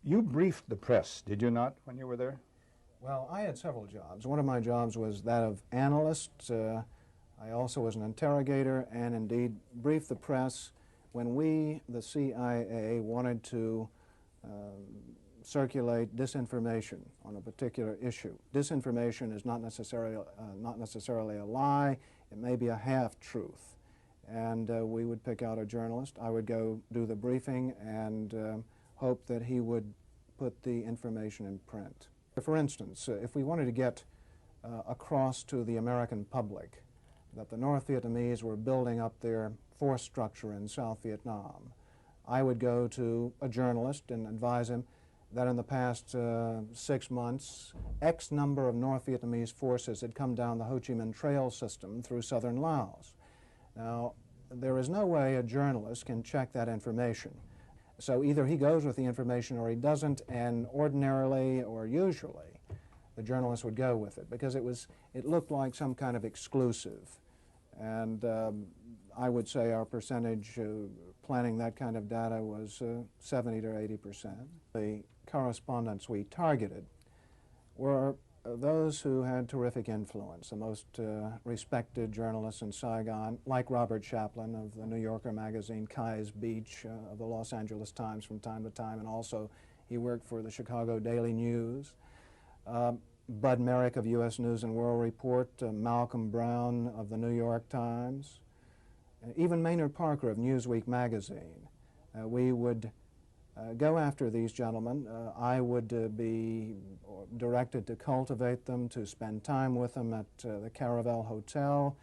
You briefed the press, did you not, when you were there? Well, I had several jobs. One of my jobs was that of analyst. I also was an interrogator and indeed briefed the press when we, the CIA, wanted to circulate disinformation on a particular issue. Disinformation is not necessarily a lie. It may be a half-truth. And we would pick out a journalist. I would go do the briefing and hope that he would put the information in print. For instance, if we wanted to get across to the American public that the North Vietnamese were building up their force structure in South Vietnam, I would go to a journalist and advise him that in the past 6 months, X number of North Vietnamese forces had come down the Ho Chi Minh Trail system through southern Laos. Now, there is no way a journalist can check that information. So either he goes with the information or he doesn't, and ordinarily or usually the journalist would go with it because it looked like some kind of exclusive. And I would say our percentage planning that kind of data was 70 to 80%. The correspondents we targeted were those who had terrific influence, the most respected journalists in Saigon, like Robert Chaplin of the New Yorker magazine, Kai's Beach of the Los Angeles Times from time to time, and also he worked for the Chicago Daily News. Bud Merrick of U.S. News and World Report, Malcolm Brown of the New York Times, even Maynard Parker of Newsweek magazine. We would go after these gentlemen. I would be directed to cultivate them, to spend time with them at the Caravel Hotel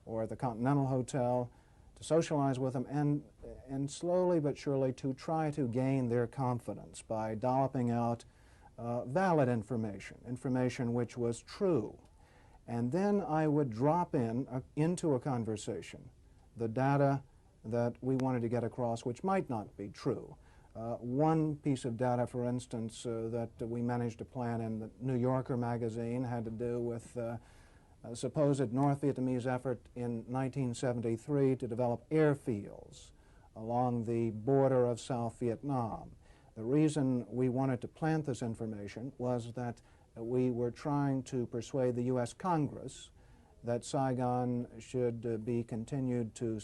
or the Continental Hotel, to socialize with them, and slowly but surely to try to gain their confidence by dolloping out valid information which was true. And then I would drop into a conversation the data that we wanted to get across which might not be true. One piece of data, for instance, that we managed to plan in the New Yorker magazine had to do with a supposed North Vietnamese effort in 1973 to develop airfields along the border of South Vietnam. The reason we wanted to plant this information was that we were trying to persuade the U.S. Congress that Saigon should continue to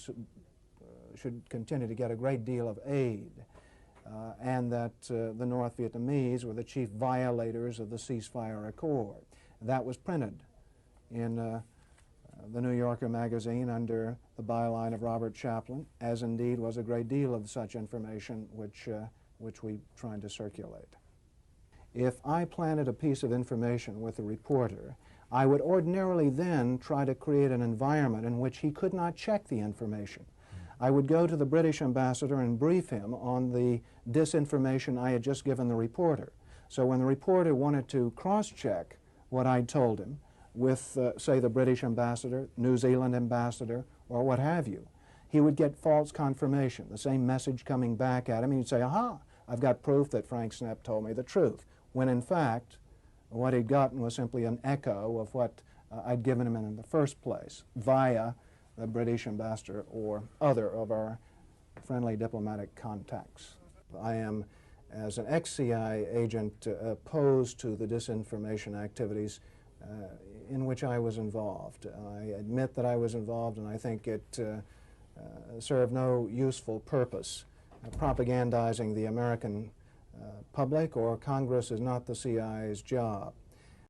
get a great deal of aid. And that the North Vietnamese were the chief violators of the ceasefire accord. That was printed in the New Yorker magazine under the byline of Robert Chaplin, as indeed was a great deal of such information which we tried to circulate. If I planted a piece of information with a reporter, I would ordinarily then try to create an environment in which he could not check the information. I would go to the British ambassador and brief him on the disinformation I had just given the reporter. So when the reporter wanted to cross-check what I'd told him with, say, the British ambassador, New Zealand ambassador, or what have you, he would get false confirmation, the same message coming back at him. He'd say, aha, I've got proof that Frank Snepp told me the truth, when in fact what he'd gotten was simply an echo of what I'd given him in the first place via the British ambassador or other of our friendly diplomatic contacts. I am, as an ex-CIA agent, opposed to the disinformation activities in which I was involved. I admit that I was involved, and I think it served no useful purpose. Propagandizing the American public or Congress is not the CIA's job.